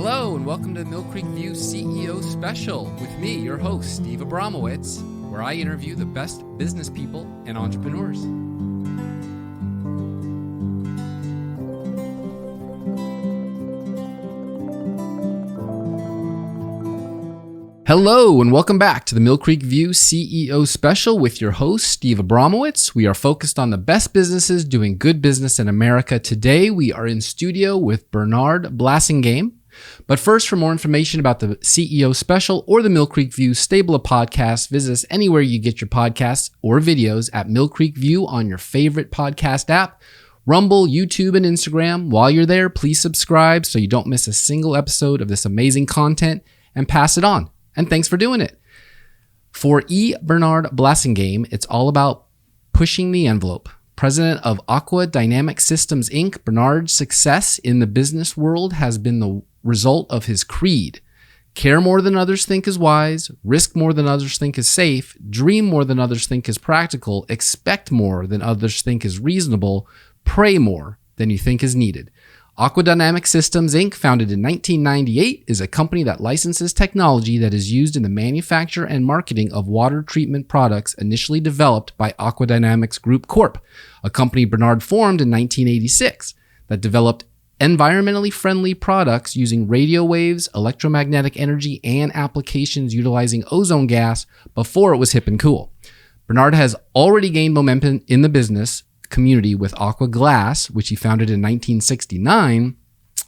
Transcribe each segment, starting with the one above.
Hello and welcome to the Mill Creek View CEO Special with me, your host, Steve Abramowitz, where I interview the best business people and entrepreneurs. Hello and welcome back to the Mill Creek View CEO Special with your host, Steve Abramowitz. We are focused on the best businesses doing good business in America. Today, we are in studio with Bernard Blasingame. But first, for more information about the CEO Special or the Mill Creek View stable of podcasts, visit us anywhere you get your podcasts or videos at Mill Creek View on your favorite podcast app, Rumble, YouTube, and Instagram. While you're there, please subscribe so you don't miss a single episode of this amazing content and pass it on. And thanks for doing it. For Bernard Blasingame, it's all about pushing the envelope. President of Aqua Dynamics Systems, Inc., Bernard's success in the business world has been the result of his creed. Care more than others think is wise, risk more than others think is safe, dream more than others think is practical, expect more than others think is reasonable, pray more than you think is needed. Aqua Dynamics Systems, Inc., founded in 1998, is a company that licenses technology that is used in the manufacture and marketing of water treatment products initially developed by Aqua Dynamics Group Corp., a company Bernard formed in 1986 that developed environmentally friendly products using radio waves, electromagnetic energy, and applications utilizing ozone gas before it was hip and cool. Bernard has already gained momentum in the business community with Aqua Glass, which he founded in 1969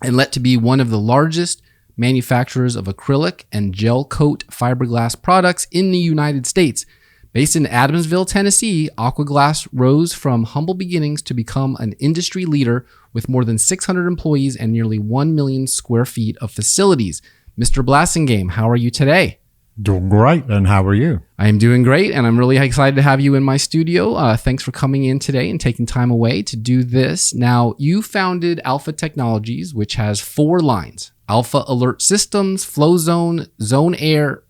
and led to be one of the largest manufacturers of acrylic and gel coat fiberglass products in the United States. Based in Adamsville, Tennessee, Aqua Glass rose from humble beginnings to become an industry leader with more than 600 employees and nearly 1 million square feet of facilities. Mr. Blasingame, how are you today? Doing great, and how are you? I am doing great, and I'm really excited to have you in my studio. Thanks for coming in today and taking time away to do this. Now, you founded Alpha Technologies, which has 4 lines: Alpha Alert Systems, Flow Zone, Zone Air,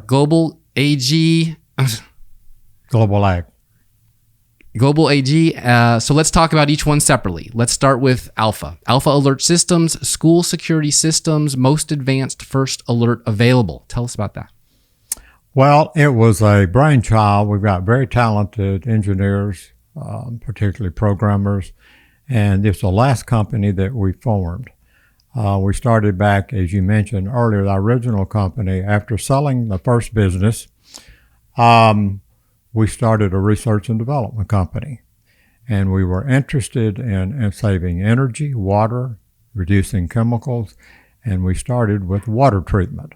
Global AG, Global Ag. Global AG. So let's talk about each one separately. Let's start with Alpha. Alpha Alert Systems, school security systems, most advanced first alert available. Tell us about that. Well, it was a brainchild. We've got very talented engineers, particularly programmers, and it's the last company that we formed. We started back, as you mentioned earlier, the original company. After selling the first business, we started a research and development company. And we were interested in saving energy, water, reducing chemicals, and we started with water treatment.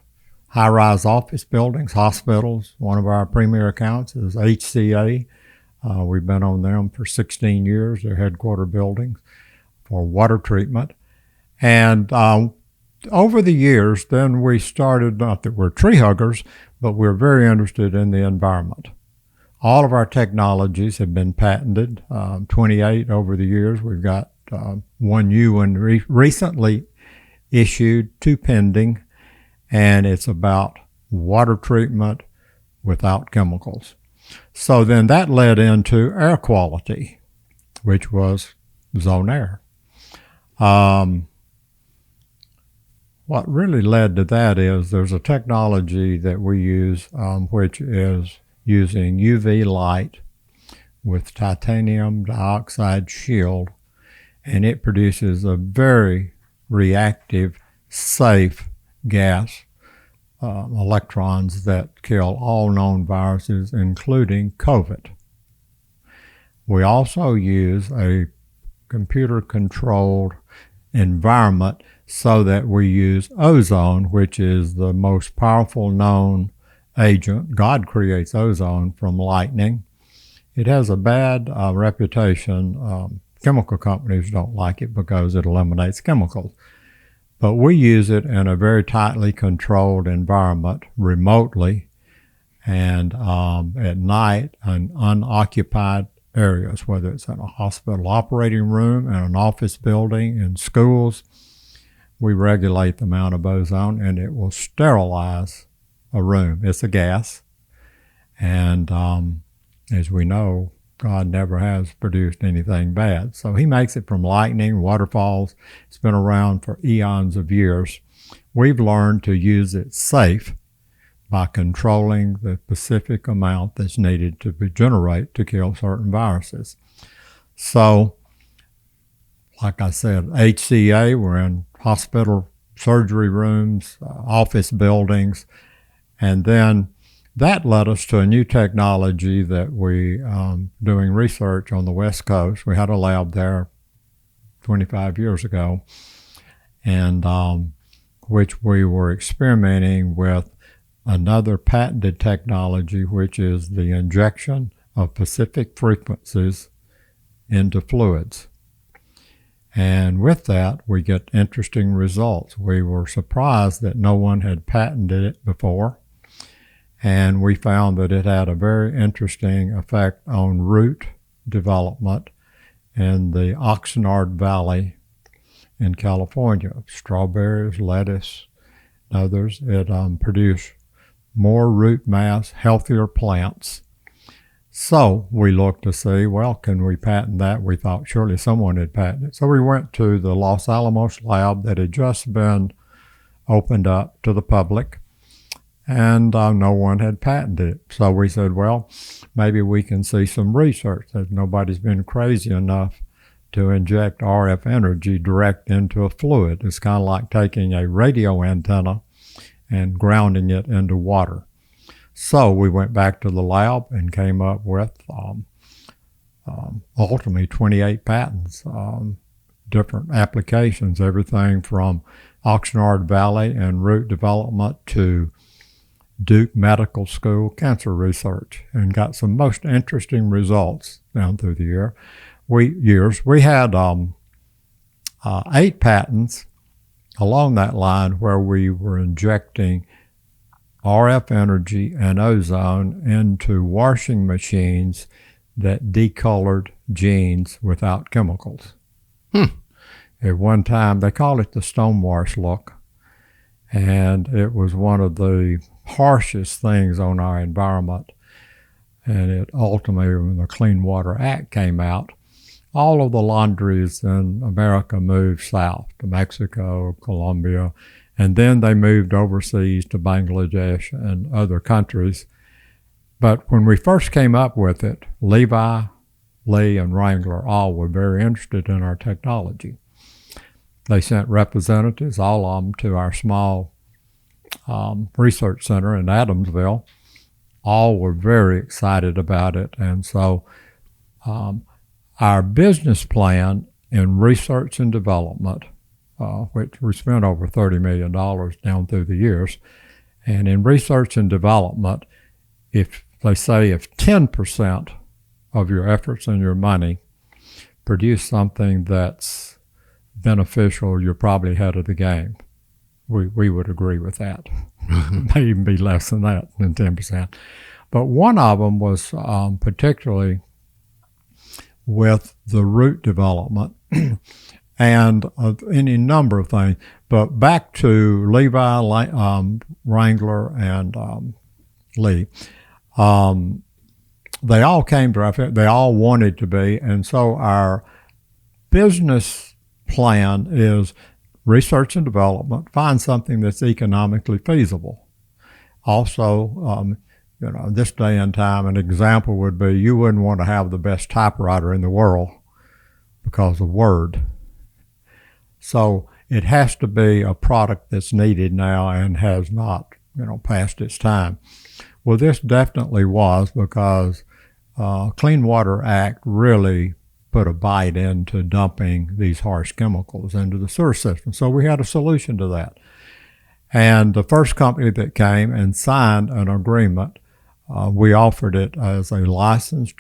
High-rise office buildings, hospitals. One of our premier accounts is HCA. We've been on them for 16 years, their headquarter buildings, for water treatment. And over the years, then we started, not that we're tree huggers, but we're very interested in the environment. All of our technologies have been patented, 28 over the years. We've got one new one recently issued, 2 pending, and it's about water treatment without chemicals. So then that led into air quality, which was Zone Air. What really led to that is there's a technology that we use, which is using UV light with titanium dioxide shield, and it produces a very reactive, safe gas, electrons that kill all known viruses, including COVID. We also use a computer-controlled environment so that we use ozone, which is the most powerful known agent. God creates ozone from lightning. It has a bad reputation. Chemical companies don't like it because it eliminates chemicals. But we use it in a very tightly controlled environment remotely and at night in unoccupied areas, whether it's in a hospital operating room, in an office building, in schools. We regulate the amount of ozone, and it will sterilize a room. It's a gas, and as we know, God never has produced anything bad. So he makes it from lightning, waterfalls. It's been around for eons of years. We've learned to use it safe by controlling the specific amount that's needed to generate to kill certain viruses. So, like I said, HCA, we're in hospital surgery rooms, office buildings, and then that led us to a new technology that we doing research on the West Coast. We had a lab there 25 years ago, and which we were experimenting with another patented technology, which is the injection of specific frequencies into fluids. And with that, we get interesting results. We were surprised that no one had patented it before. And we found that it had a very interesting effect on root development in the Oxnard Valley in California. Strawberries, lettuce, others. It produced more root mass, healthier plants. So we looked to see, well, can we patent that? We thought surely someone had patented it. So we went to the Los Alamos lab that had just been opened up to the public, and no one had patented it. So we said, well, maybe we can see some research. That nobody's been crazy enough to inject RF energy direct into a fluid. It's kind of like taking a radio antenna and grounding it into water. So we went back to the lab and came up with ultimately 28 patents, different applications, everything from Oxnard Valley and root development to Duke Medical School cancer research, and got some most interesting results down through the years. We had 8 patents along that line where we were injecting RF energy and ozone into washing machines that decolored genes without chemicals. At one time, they call it the stonewash look, and it was one of the harshest things on our environment. And it ultimately, when the Clean Water Act came out, all of the laundries in America moved south to Mexico, Colombia, and then they moved overseas to Bangladesh and other countries. But when we first came up with it, Levi, Lee, and Wrangler all were very interested in our technology. They sent representatives, all of them, to our small research center in Adamsville. All were very excited about it. And so our business plan in research and development, which we spent over $30 million down through the years. And in research and development, if 10% of your efforts and your money produce something that's beneficial, you're probably ahead of the game. We would agree with that. It may even be less than that, than 10%. But one of them was particularly with the root development and any number of things. But back to Levi, Wrangler, and Lee. They all came to our, they all wanted to be, and so our business plan is research and development, find something that's economically feasible. Also, this day and time, an example would be you wouldn't want to have the best typewriter in the world because of Word. So it has to be a product that's needed now and has not, passed its time. Well, this definitely was, because Clean Water Act really put a bite into dumping these harsh chemicals into the sewer system. So we had a solution to that. And the first company that came and signed an agreement, we offered it as a license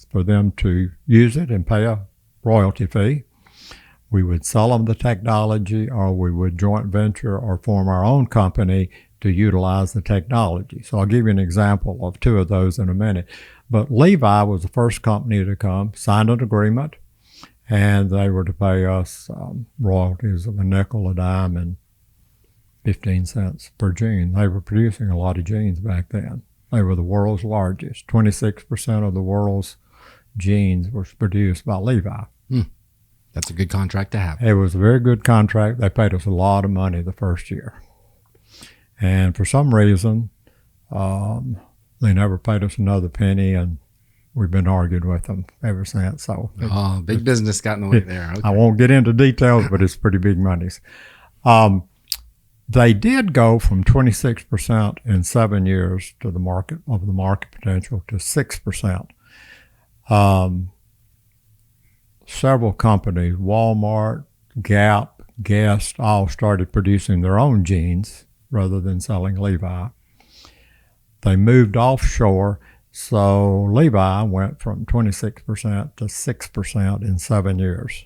for them to use it and pay a royalty fee. We would sell them the technology, or we would joint venture or form our own company to utilize the technology. So I'll give you an example of 2 of those in a minute. But Levi was the first company to come, signed an agreement, and they were to pay us royalties of a nickel, a dime, and 15 cents per gene. They were producing a lot of genes back then. They were the world's largest. 26% of the world's genes was produced by Levi. That's a good contract to have. It was a very good contract. They paid us a lot of money the first year. And for some reason, they never paid us another penny, and we've been arguing with them ever since. So, big business got in the way there. Okay. I won't get into details, but it's pretty big monies. They did go from 26% in 7 years to the market potential to 6%. Several companies, Walmart, Gap, Guest, all started producing their own jeans rather than selling Levi. They moved offshore, so Levi went from 26% to 6% in 7 years.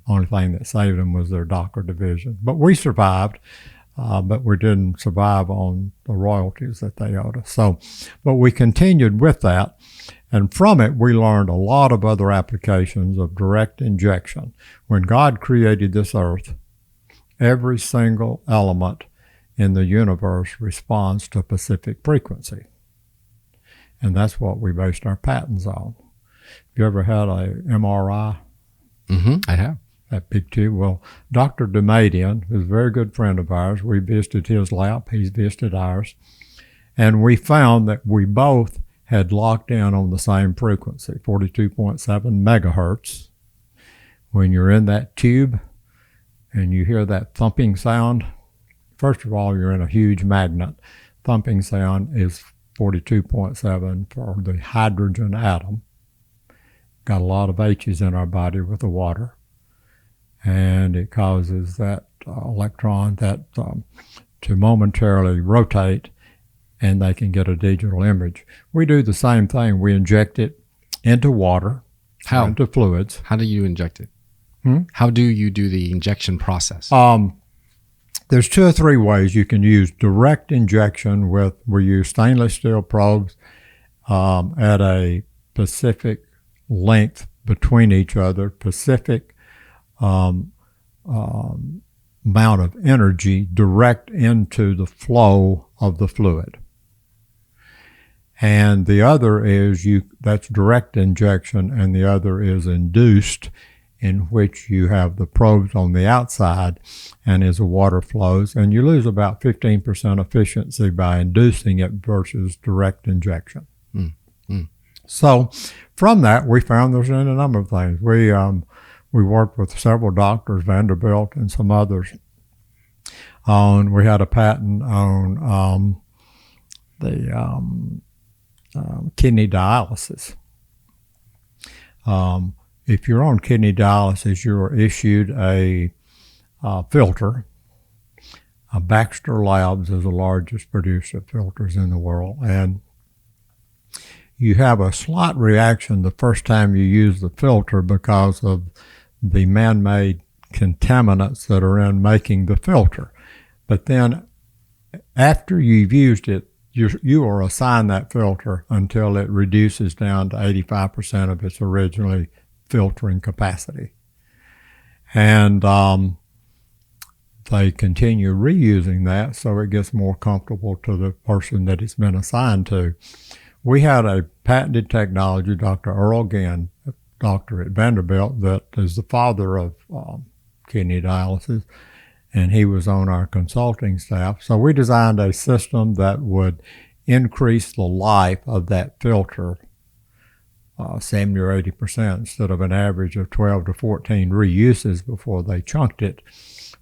Only thing that saved them was their Docker division. But we survived, but we didn't survive on the royalties that they owed us. But we continued with that. And from it, we learned a lot of other applications of direct injection. When God created this earth, every single element in the universe responds to a specific frequency. And that's what we based our patents on. Have you ever had a MRI? I have. That big tube? Well, Dr. Damadian, who's a very good friend of ours, we visited his lab, he's visited ours, and we found that we both had locked in on the same frequency, 42.7 megahertz. When you're in that tube and you hear that thumping sound, first of all, you're in a huge magnet. Thumping sound is 42.7 for the hydrogen atom. Got a lot of H's in our body with the water, and it causes that electron to momentarily rotate, and they can get a digital image. We do the same thing. We inject it into water, into fluids. How do you inject it? How do you do the injection process? There's 2 or 3 ways you can use direct injection we use stainless steel probes at a specific length between each other, specific amount of energy direct into the flow of the fluid. And the other is that's direct injection, and the other is induced, in which you have the probes on the outside, and as the water flows, and you lose about 15% efficiency by inducing it versus direct injection. So from that, we found there's a number of things. We worked with several doctors, Vanderbilt and some others. We had a patent on the kidney dialysis. If you're on kidney dialysis, you're issued a filter. Baxter Labs is the largest producer of filters in the world, and you have a slight reaction the first time you use the filter because of the man-made contaminants that are in making the filter. But then after you've used it, you are assigned that filter until it reduces down to 85% of its originally filtering capacity. And they continue reusing that so it gets more comfortable to the person that it's been assigned to. We had a patented technology, Dr. Earl Ginn, a doctor at Vanderbilt, that is the father of kidney dialysis, and he was on our consulting staff. So we designed a system that would increase the life of that filter 70 or 80%. Instead of an average of 12 to 14 reuses before they chunked it,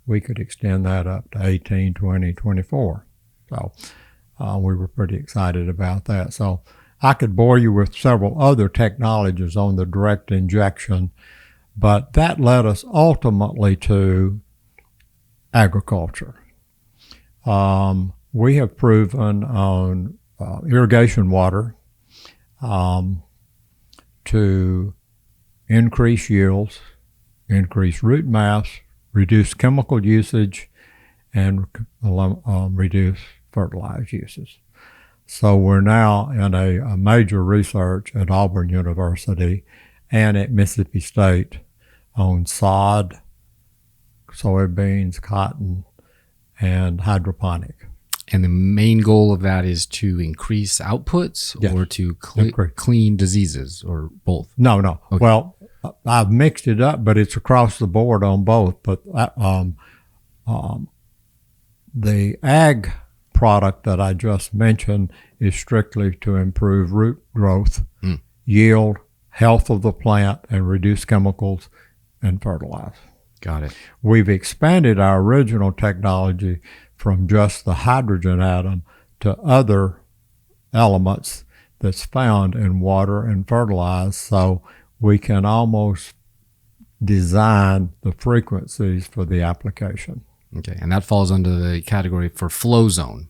we could extend that up to 18, 20, 24. So we were pretty excited about that. So I could bore you with several other technologies on the direct injection, but that led us ultimately to agriculture. We have proven on irrigation water to increase yields, increase root mass, reduce chemical usage, and reduce fertilizer uses. So we're now in a major research at Auburn University and at Mississippi State on sod, soybeans, cotton, and hydroponic. And the main goal of that is to increase outputs Yes. or to Increase. clean diseases, or both? No. Okay. Well, I've mixed it up, but it's across the board on both. But the ag product that I just mentioned is strictly to improve root growth, yield, health of the plant, and reduce chemicals and fertilize. Got it. We've expanded our original technology from just the hydrogen atom to other elements that's found in water and fertilizer, so we can almost design the frequencies for the application. Okay. And that falls under the category for flow zone.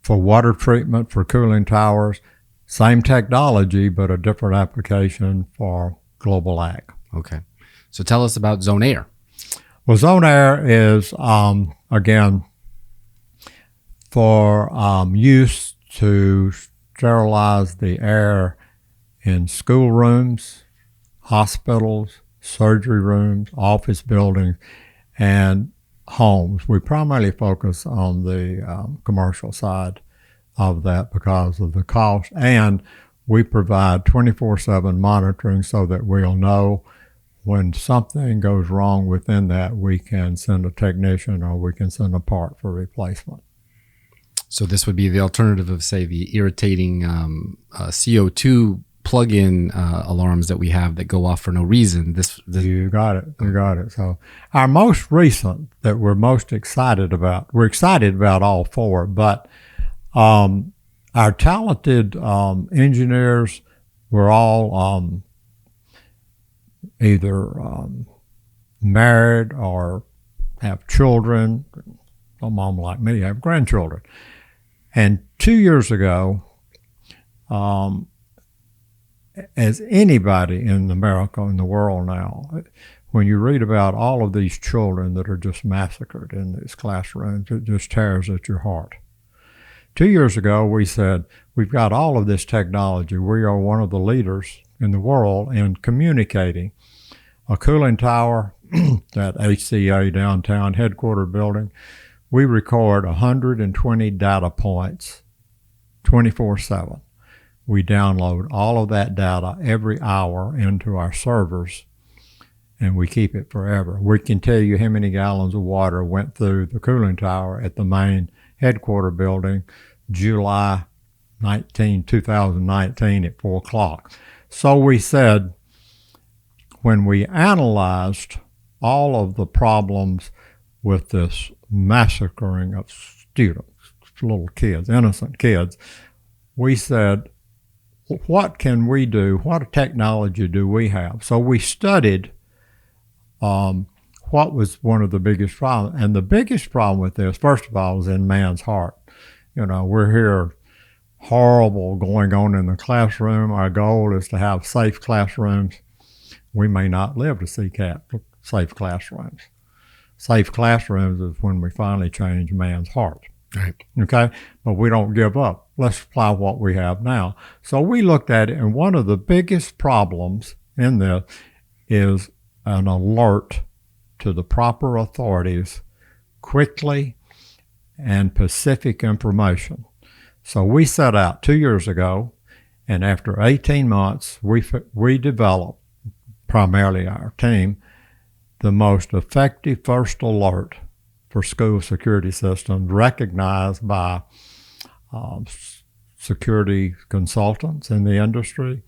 For water treatment, for cooling towers, same technology, but a different application for global ag. Okay. So tell us about zone air. Well, zone air is, again, for use to sterilize the air in schoolrooms, hospitals, surgery rooms, office buildings, and homes. We primarily focus on the commercial side of that because of the cost, and we provide 24/7 monitoring so that we'll know when something goes wrong within that, we can send a technician or we can send a part for replacement. So this would be the alternative of, say, the irritating CO2 plug-in alarms that we have that go off for no reason. You got it. You got it. So our most recent that we're most excited about, we're excited about all four, but our talented engineers were all either married or have children. Some of them, like me, have grandchildren. And 2 years ago, as anybody in America, in the world now, when you read about all of these children that are just massacred in these classrooms, it just tears at your heart. 2 years ago, we said, we've got all of this technology. We are one of the leaders in the world in communicating. A cooling tower at HCA downtown headquarter building, we record 120 data points 24/7. We download all of that data every hour into our servers, and we keep it forever. We can tell you how many gallons of water went through the cooling tower at the main headquarter building July 2019 at 4 o'clock. So we said, when we analyzed all of the problems with this massacring of students, little kids, innocent kids, we said, what can we do? What technology do we have? So we studied what was one of the biggest problems. And the biggest problem with this, first of all, is in man's heart. You know, we're here horrible going on in the classroom. Our goal is to have safe classrooms. We may not live to see safe classrooms. Safe classrooms is when we finally change man's heart. Right. Okay? But we don't give up. Let's apply what we have now. So we looked at it, and one of the biggest problems in this is an alert to the proper authorities quickly and specific information. So we set out 2 years ago, and after 18 months, we developed, primarily our team, the most effective first alert for school security systems recognized by security consultants in the industry,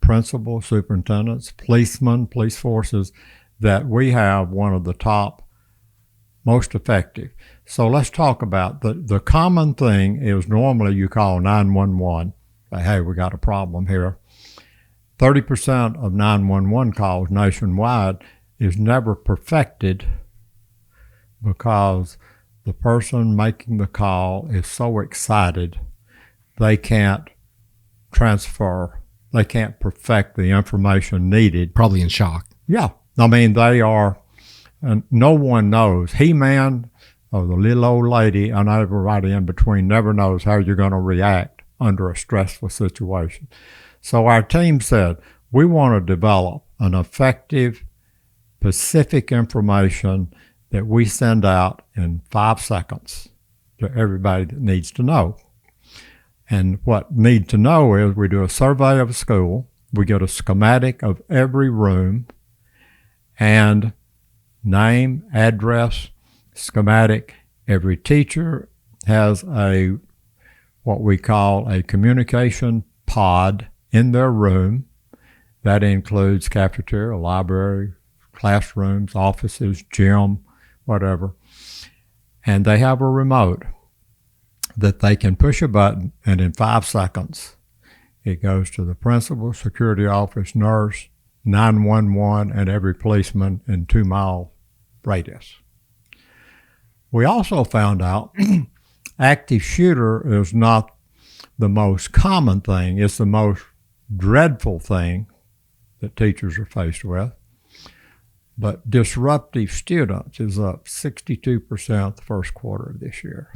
principals, superintendents, policemen, police forces, that we have one of the top most effective. So let's talk about the common thing is normally you call 911, say, hey, we got a problem here. 30% of 911 calls nationwide is never perfected because the person making the call is so excited they can't they can't perfect the information needed. Probably in shock. Yeah. I mean, they are, and no one knows. He-Man or the little old lady and everybody in between never knows how you're going to react under a stressful situation. So our team said, we want to develop an effective, specific information that we send out in 5 seconds to everybody that needs to know. And what need to know is we do a survey of a school, we get a schematic of every room, and name, address, schematic. Every teacher has what we call a communication pod in their room. That includes cafeteria, library, classrooms, offices, gym, whatever. And they have a remote that they can push a button, and in 5 seconds, it goes to the principal, security office, nurse, 911, and every policeman in 2-mile radius. We also found out active shooter is not the most common thing. It's the most dreadful thing that teachers are faced with. But disruptive students is up 62% the first quarter of this year.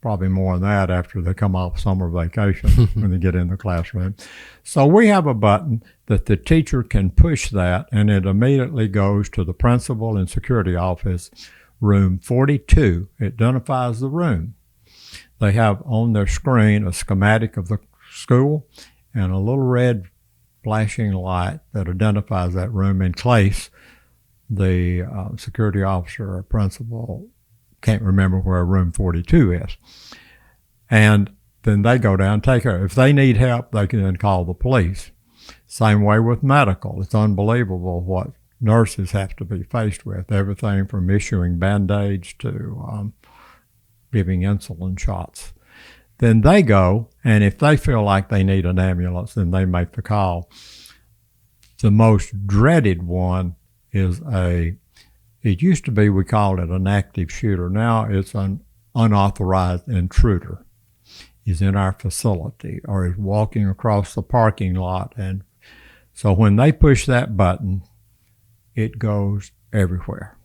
Probably more than that after they come off summer vacation when they get in the classroom. So we have a button that the teacher can push that, and it immediately goes to the principal and security office, room 42. It identifies the room. They have on their screen a schematic of the school and a little red flashing light that identifies that room in case the security officer or principal can't remember where room 42 is. And then they go down and take care. If they need help, they can then call the police. Same way with medical. It's unbelievable what nurses have to be faced with, everything from issuing Band-Aids to giving insulin shots. Then they go, and if they feel like they need an ambulance, then they make the call. The most dreaded one is it used to be, we called it an active shooter. Now it's an unauthorized intruder. He's in our facility or is walking across the parking lot. And so when they push that button, it goes everywhere.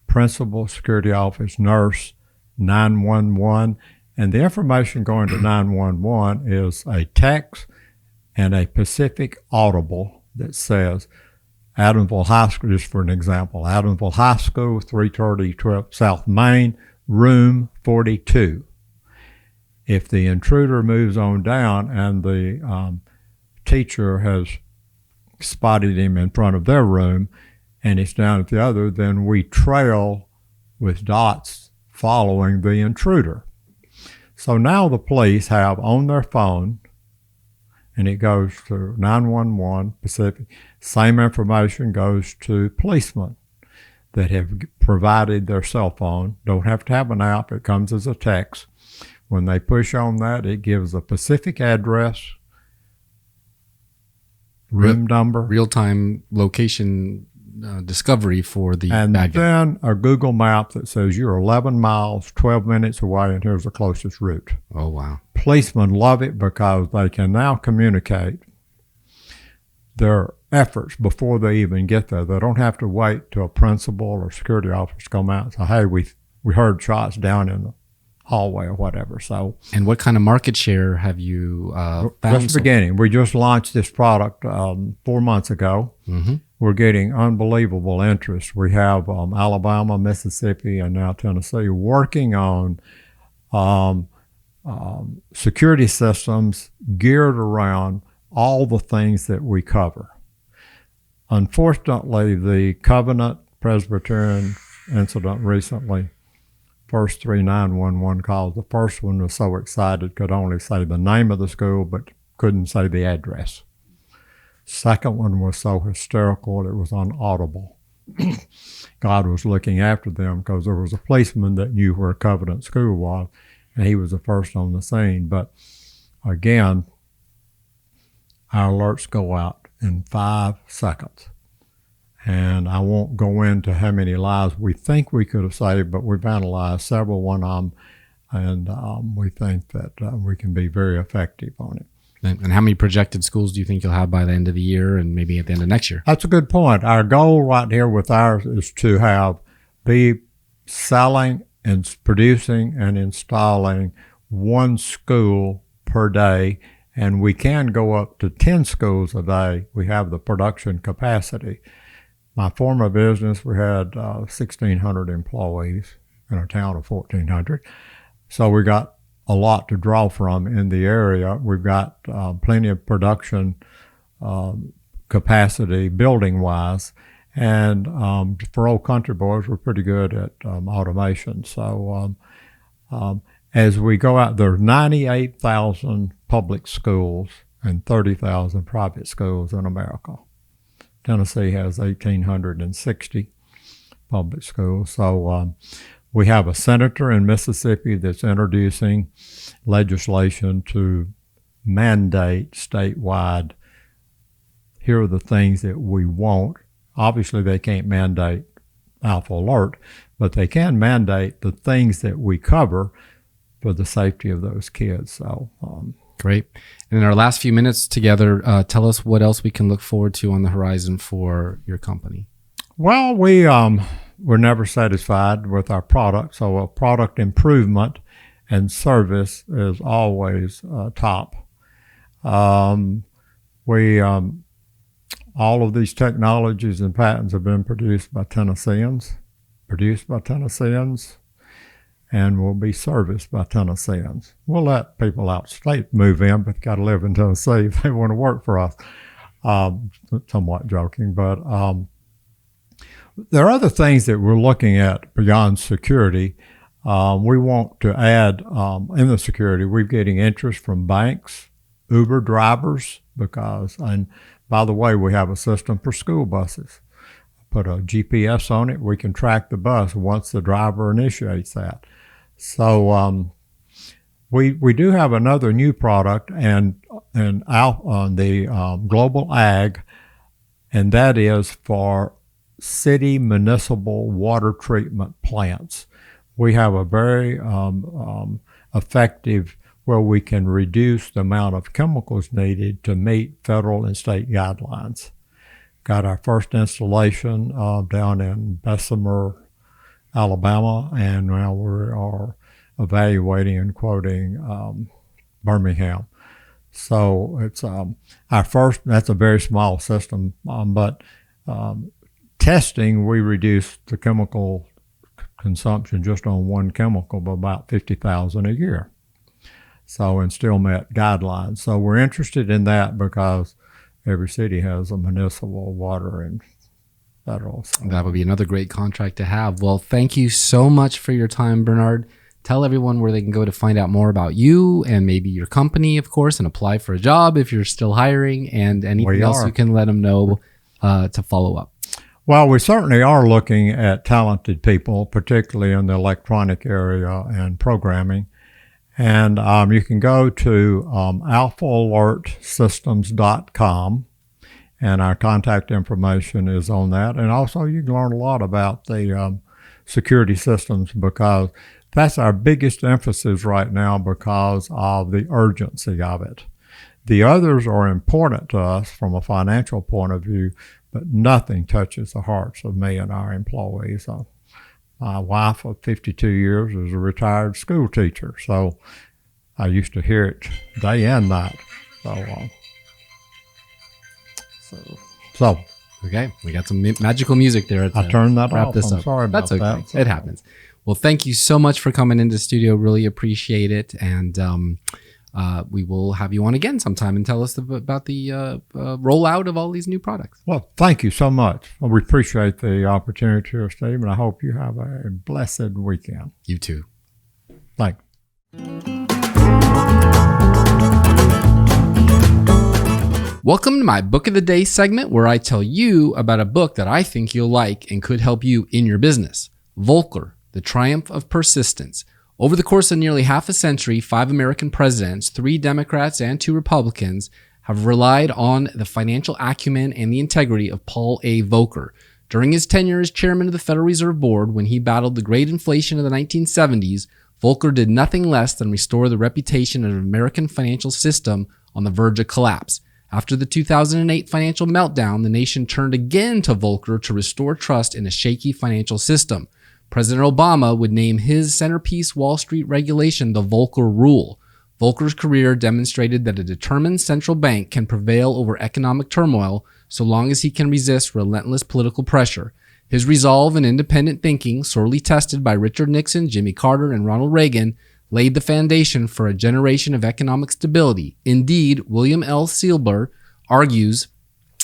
Principal, security office, nurse, 911. And the information going to 911 is a text and a specific audible that says, Adamsville High School, just for an example, Adamsville High School, 330 12 South Main, room 42. If the intruder moves on down and the teacher has spotted him in front of their room and it's down at the other, then we trail with dots following the intruder. So now the police have on their phone, and it goes to 911 Pacific. Same information goes to policemen that have provided their cell phone. Don't have to have an app. It comes as a text. When they push on that, it gives a specific address, room number. Real-time location discovery for the and bad guy. Then a Google map that says you're 11 miles, 12 minutes away, and here's the closest route. Oh, wow. Policemen love it because they can now communicate their efforts before they even get there. They don't have to wait till a principal or security officer come out and say, hey, we heard shots down in the hallway or whatever. So, and what kind of market share have you found? Just beginning. We just launched this product 4 months ago. Mm-hmm. We're getting unbelievable interest. We have Alabama, Mississippi, and now Tennessee working on security systems geared around all the things that we cover. Unfortunately, the Covenant Presbyterian incident recently, first 3 911 calls. The first one was so excited, could only say the name of the school, but couldn't say the address. Second one was so hysterical it was inaudible. God was looking after them because there was a policeman that knew where Covenant School was, and he was the first on the scene. But again, our alerts go out in 5 seconds. And I won't go into how many lives we think we could have saved, but we've analyzed several, one of them, and we think that we can be very effective on it. And how many projected schools do you think you'll have by the end of the year and maybe at the end of next year? That's a good point. Our goal right here with ours is to be selling and producing and installing 1 school per day, and we can go up to 10 schools a day. We have the production capacity. My former business, we had 1,600 employees in a town of 1,400. So we got a lot to draw from in the area. We've got plenty of production capacity building-wise. And for old country boys, we're pretty good at automation. So as we go out, there's 98,000 public schools and 30,000 private schools in America. Tennessee has 1,860 public schools. So we have a senator in Mississippi that's introducing legislation to mandate statewide, here are the things that we want. Obviously, they can't mandate Alpha Alert, but they can mandate the things that we cover for the safety of those kids. So great. And in our last few minutes together, tell us what else we can look forward to on the horizon for your company. Well, we're never satisfied with our product, so a product improvement and service is always top. All of these technologies and patents have been produced by Tennesseans, and will be serviced by Tennesseans. We'll let people outstate move in, but got to live in Tennessee if they want to work for us. Somewhat joking, but there are other things that we're looking at beyond security. We want to add in the security, we're getting interest from banks, Uber drivers, and by the way, we have a system for school buses. Put a GPS on it, we can track the bus once the driver initiates that. So we do have another new product and out on the global ag, and that is for city municipal water treatment plants. We have a very effective where we can reduce the amount of chemicals needed to meet federal and state guidelines. Got our first installation down in Bessemer, Alabama, and now we are evaluating and quoting Birmingham. So it's our first, that's a very small system, but testing, we reduced the chemical consumption just on one chemical by about 50,000 a year. So, and still met guidelines. So we're interested in that because every city has a municipal water and federal. So. That would be another great contract to have. Well, thank you so much for your time, Bernard. Tell everyone where they can go to find out more about you and maybe your company, of course, and apply for a job if you're still hiring, and anything else you can let them know to follow up. Well, we certainly are looking at talented people, particularly in the electronic area and programming. And you can go to alphaalertsystems.com, and our contact information is on that. And also you can learn a lot about the security systems, because that's our biggest emphasis right now because of the urgency of it. The others are important to us from a financial point of view, but nothing touches the hearts of me and our employees. My wife of 52 years is a retired school teacher, so I used to hear it day and night. So okay, we got some magical music there. I turned that wrap off. This I'm up. sorry about That's okay. that. It happens. Well, thank you so much for coming into the studio. Really appreciate it. And we will have you on again sometime and tell us about the rollout of all these new products. Well, thank you so much. Well, we appreciate the opportunity here, Steve, and I hope you have a blessed weekend. You too. Thanks. Welcome to my Book of the Day segment, where I tell you about a book that I think you'll like and could help you in your business. Volcker, The Triumph of Persistence. Over the course of nearly half a century, 5 American presidents, 3 Democrats and 2 Republicans, have relied on the financial acumen and the integrity of Paul A. Volcker. During his tenure as chairman of the Federal Reserve Board, when he battled the great inflation of the 1970s, Volcker did nothing less than restore the reputation of the American financial system on the verge of collapse. After the 2008 financial meltdown, the nation turned again to Volcker to restore trust in a shaky financial system. President Obama would name his centerpiece Wall Street regulation the Volcker Rule. Volcker's career demonstrated that a determined central bank can prevail over economic turmoil so long as he can resist relentless political pressure. His resolve and independent thinking, sorely tested by Richard Nixon, Jimmy Carter, and Ronald Reagan, laid the foundation for a generation of economic stability. Indeed, William L. Silber argues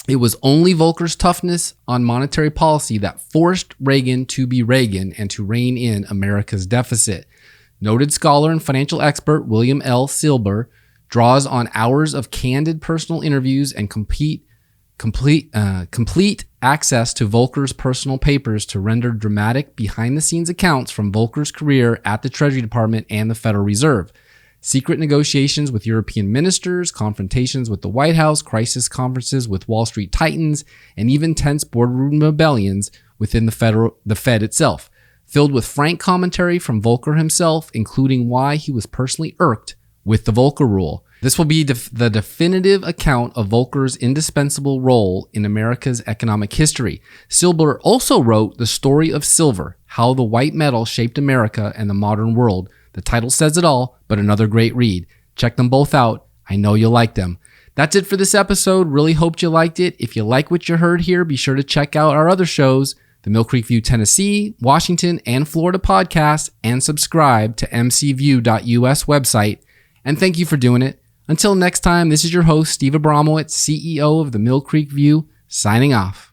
it was only Volcker's toughness on monetary policy that forced Reagan to be Reagan and to rein in America's deficit. Noted scholar and financial expert William L. Silber draws on hours of candid personal interviews and complete access to Volcker's personal papers to render dramatic behind-the-scenes accounts from Volcker's career at the Treasury Department and the Federal Reserve. Secret negotiations with European ministers, confrontations with the White House, crisis conferences with Wall Street titans, and even tense boardroom rebellions within the Fed itself, filled with frank commentary from Volcker himself, including why he was personally irked with the Volcker Rule. This will be the definitive account of Volcker's indispensable role in America's economic history. Silber also wrote The Story of Silver, How the White Metal Shaped America and the Modern World. The title says it all, but another great read. Check them both out. I know you'll like them. That's it for this episode. Really hoped you liked it. If you like what you heard here, be sure to check out our other shows, the Mill Creek View Tennessee, Washington, and Florida podcast, and subscribe to mcview.us website. And thank you for doing it. Until next time, this is your host, Steve Abramowitz, CEO of the Mill Creek View, signing off.